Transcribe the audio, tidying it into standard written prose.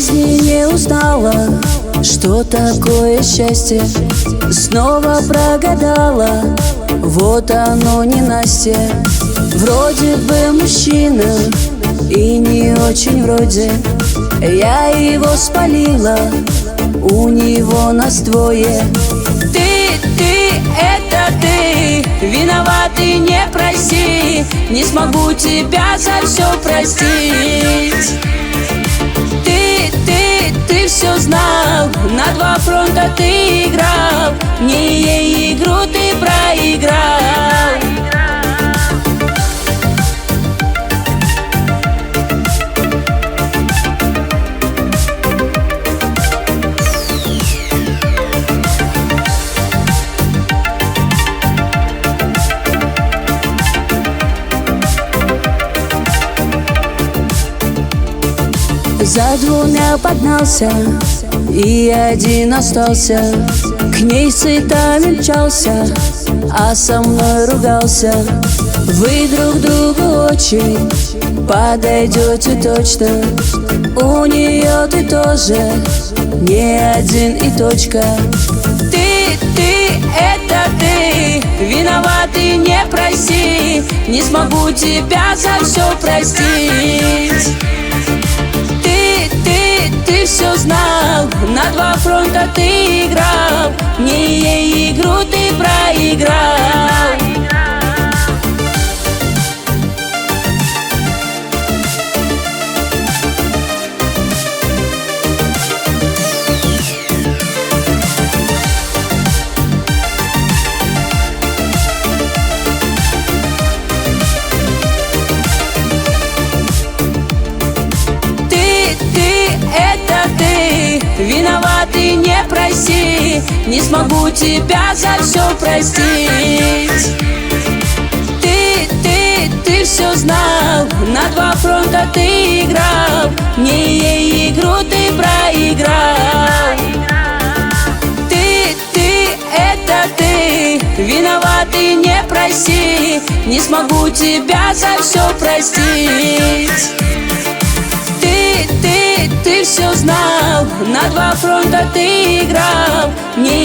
жизни не узнала, что такое счастье. Снова прогадала, вот оно ненастье. Вроде бы мужчина и не очень вроде. Я его спалила, у него нас двое. Это ты, виноват и не проси. Не смогу тебя за все простить. Ты все знал, на два фронта ты играл. Мне игру ты проиграл. За двумя погнался, и один остался. К ней цветами мчался, а со мной ругался. Вы друг другу очень подойдете точно. У нее ты тоже не один и точка. Это ты, виноват и не проси. Не смогу тебя за все простить. Ты все знал, на два фронта ты играл. Мне игру ты проиграл. Виноват и не проси. Не смогу тебя за все простить. Ты все знал, на два фронта ты играл. Мне игру ты проиграл. Это ты, виноват и не проси. Не смогу тебя за все простить. Ты все знал, на два фронта ты играл. Мне